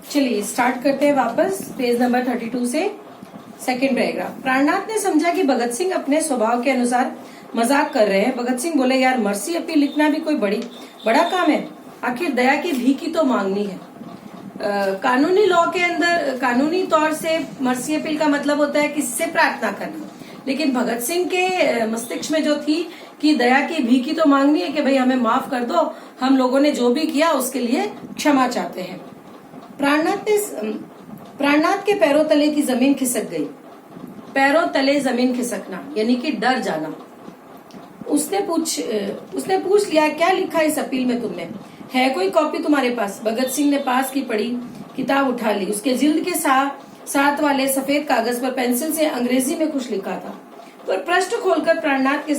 चलिए स्टार्ट करते हैं वापस पेज नंबर 32 से सेकंड पैराग्राफ। प्राणनाथ ने समझा कि भगत सिंह अपने स्वभाव के अनुसार मजाक कर रहे हैं। भगत सिंह बोले, यार मर्सी अपील लिखना भी कोई बड़ा काम है? आखिर दया की भीख ही तो मांगनी है। कानूनी लॉ के अंदर कानूनी तौर से मर्सी अपील का मतलब होता है किससे प्रार्थना करना, लेकिन भगत सिंह के मस्तिष्क में जो थी कि दया की भीख ही तो मांगनी है कि भाई हमें माफ कर दो, हम लोगों ने जो भी किया उसके लिए क्षमा चाहते हैं। प्राणनाथ के पैरों तले की जमीन खिसक गई। पैरों तले जमीन खिसकना यानी कि डर जाना। उसने पूछ लिया, क्या लिखा इस अपील में तुमने? है कोई कॉपी तुम्हारे पास? भगत सिंह ने पास की पड़ी किताब उठा ली। उसके जिल्द के साथ वाले सफेद कागज पर पेंसिल से अंग्रेजी में कुछ लिखा था। पर पृष्ठ खोलकर प्राणनाथ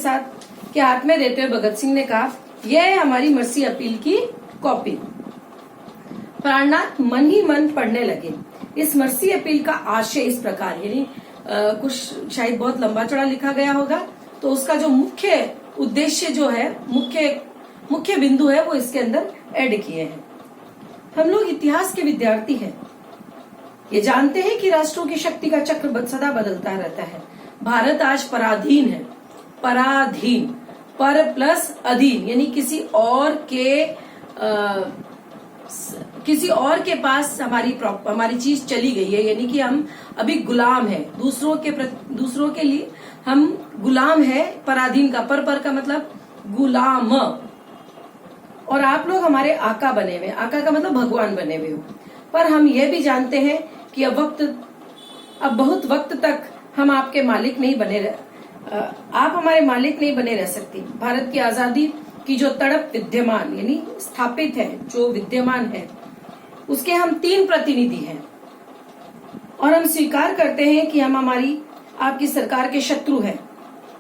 के हाथ में देते हुए भगत सिंह ने कहा, यह है हमारी मर्सी अपील की कॉपी। प्राणनाथ मन ही मन पढ़ने लगे। इस मर्सी अपील का आशय इस प्रकार, यानी कुछ शायद बहुत लंबा चौड़ा लिखा गया होगा, तो उसका जो मुख्य उद्देश्य जो है, मुख्य बिंदु है, वो इसके अंदर ऐड किए हैं। हम लोग इतिहास के विद्यार्थी हैं, ये जानते हैं कि राष्ट्रों की शक्ति का चक्र सदा बदलता रहता है। भारत आज पराधीन है। पराधीन, पर प्लस अधीन, यानी किसी और के पास हमारी चीज चली गई है, यानी कि हम अभी गुलाम हैं। दूसरों के लिए हम गुलाम है। पराधीन का पर का मतलब गुलाम। और आप लोग हमारे आका बने हुए। आका का मतलब भगवान बने हुए हो। पर हम ये भी जानते हैं कि अब बहुत वक्त तक हम आपके मालिक नहीं बने आप हमारे मालिक नहीं बने रह सकती। भारत की आजादी की जो तड़प विद्यमान यानी स्थापित है, जो विद्यमान है, उसके हम 3 प्रतिनिधि हैं और हम स्वीकार करते हैं कि हम आपकी सरकार के शत्रु हैं।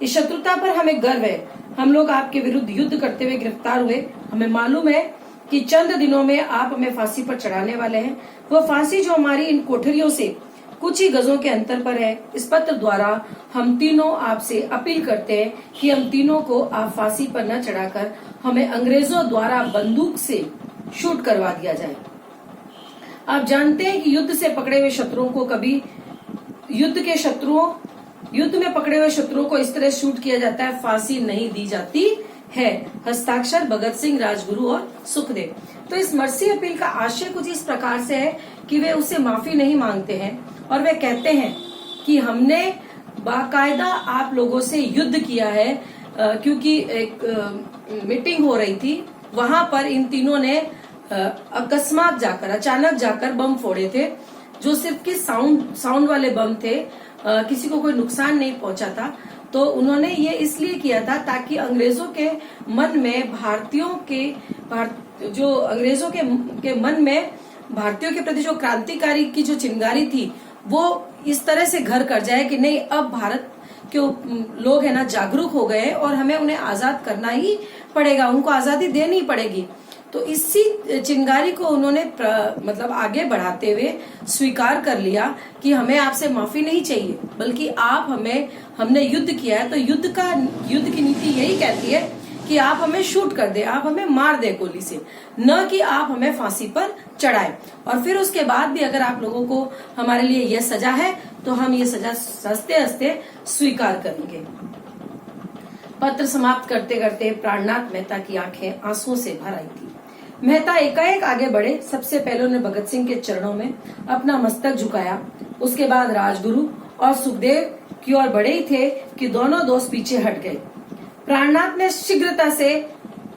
इस शत्रुता पर हमें गर्व है। हम लोग आपके विरुद्ध युद्ध करते हुए गिरफ्तार हुए। हमें मालूम है कि चंद दिनों में आप हमें फांसी पर चढ़ाने वाले हैं। वो फांसी जो हमारी इन कोठरियों से कुछ ही गजों के अंतर पर है। इस पत्र द्वारा हम तीनों आपसे अपील करते हैं कि हम तीनों को आप फांसी पर न चढ़ाकर हमें अंग्रेजों द्वारा बंदूक से शूट करवा दिया जाए। आप जानते हैं कि युद्ध में पकड़े हुए शत्रुओं को इस तरह शूट किया जाता है, फांसी नहीं दी जाती है। हस्ताक्षर भगत सिंह, राजगुरु और सुखदेव। तो इस मर्सी अपील का आशय कुछ इस प्रकार से है कि वे उससे माफी नहीं मांगते हैं और वे कहते हैं कि हमने बाकायदा आप लोगों से युद्ध किया है। क्योंकि एक मीटिंग हो रही थी, वहां पर इन तीनों ने अचानक जाकर बम फोड़े थे, जो सिर्फ की साउंड वाले बम थे। किसी को कोई नुकसान नहीं पहुंचा था। तो उन्होंने ये इसलिए किया था ताकि अंग्रेजों के मन में भारतीयों के प्रति जो क्रांतिकारी की जो चिंगारी थी, वो इस तरह से घर कर जाए कि नहीं, अब भारत के लोग है ना जागरूक हो गए और हमें उन्हें आजाद करना ही पड़ेगा, उनको आजादी देनी पड़ेगी। तो इसी चिंगारी को उन्होंने मतलब आगे बढ़ाते हुए स्वीकार कर लिया कि हमें आपसे माफी नहीं चाहिए, बल्कि हमने युद्ध किया है। तो युद्ध की नीति यही कहती है कि आप हमें शूट कर दे, आप हमें मार दे गोली से, न कि आप हमें फांसी पर चढ़ाए। और फिर उसके बाद भी अगर आप लोगों को हमारे लिए यह सजा है तो हम ये सजा हंसते हंसते स्वीकार करेंगे। पत्र समाप्त करते करते प्राणनाथ मेहता की आंखें आंसुओं से भर आई थी। मेहता एकाएक आगे बढ़े। सबसे पहले उन्होंने भगत सिंह के चरणों में अपना मस्तक झुकाया। उसके बाद राजगुरु और सुखदेव की ओर बढ़े ही थे कि दोनों दोस्त पीछे हट गए। प्राणनाथ ने शीघ्रता से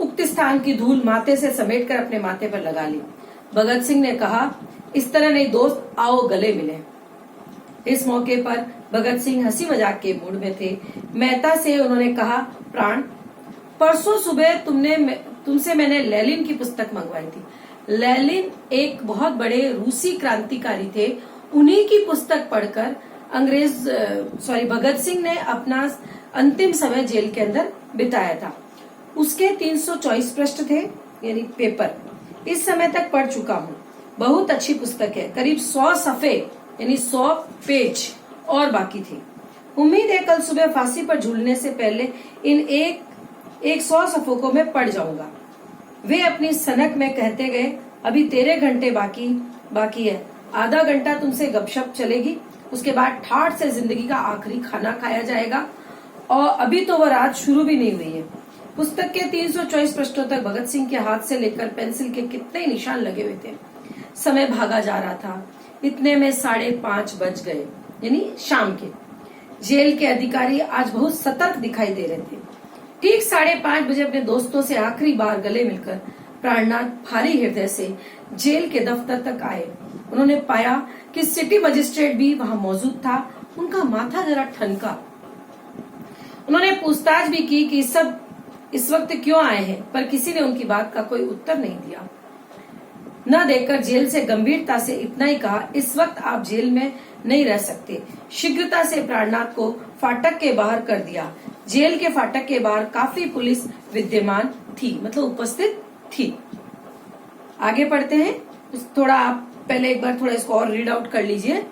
उक्त स्थान की धूल माथे से समेटकर अपने माथे पर लगा ली। भगत सिंह ने कहा, इस तरह नहीं दोस्त, आओ गले मिले। इस मौके पर भगत सिंह हंसी मजाक के मूड में थे। मेहता से उन्होंने कहा, प्राण, परसों सुबह तुमसे मैंने लेनिन की पुस्तक मंगवाई थी। लेनिन एक बहुत बड़े रूसी क्रांतिकारी थे। उन्हीं की पुस्तक पढ़कर भगत सिंह ने अपना अंतिम समय जेल के अंदर बिताया था। उसके 324 पृष्ठ थे, यानी पेपर। इस समय तक पढ़ चुका हूँ। बहुत अच्छी पुस्तक है। करीब 100 सफ़े यानी 100 पेज और बाकी थे। उम्मीद है कल सुबह फांसी पर झूलने से पहले इन 100 सफ़ों को मैं पढ़ जाऊंगा। वे अपनी सनक में कहते गए, अभी तेरे घंटे बाकी, बाकी है। आधा घंटा तुमसे गपशप चलेगी, उसके बाद ठाठ से जिंदगी का आखिरी खाना खाया जाएगा। और अभी तो वह रात शुरू भी नहीं हुई है। पुस्तक के 324 पृष्ठों तक भगत सिंह के हाथ से लेकर पेंसिल के कितने निशान लगे हुए थे। समय भागा जा रहा था। इतने में 5:30 बज गए, यानी शाम के। जेल के अधिकारी आज बहुत सतर्क दिखाई दे रहे थे। ठीक 5:30 बजे अपने दोस्तों से आखिरी बार गले मिलकर प्राणनाथ भारी हृदय से जेल के दफ्तर तक आए। उन्होंने पाया कि सिटी मजिस्ट्रेट भी वहां मौजूद था। उनका माथा जरा ठनका। उन्होंने पूछताछ भी की कि सब इस वक्त क्यों आए हैं, पर किसी ने उनकी बात का कोई उत्तर नहीं दिया। न देखकर जेल से गंभीरता से इतना ही कहा, इस वक्त आप जेल में नहीं रह सकते। शीघ्रता से प्राणनाथ को फाटक के बाहर कर दिया। जेल के फाटक के बाहर काफी पुलिस विद्यमान थी, मतलब उपस्थित थी। आगे पढ़ते हैं। थोड़ा आप पहले एक बार थोड़ा इसको और रीड आउट कर लीजिए।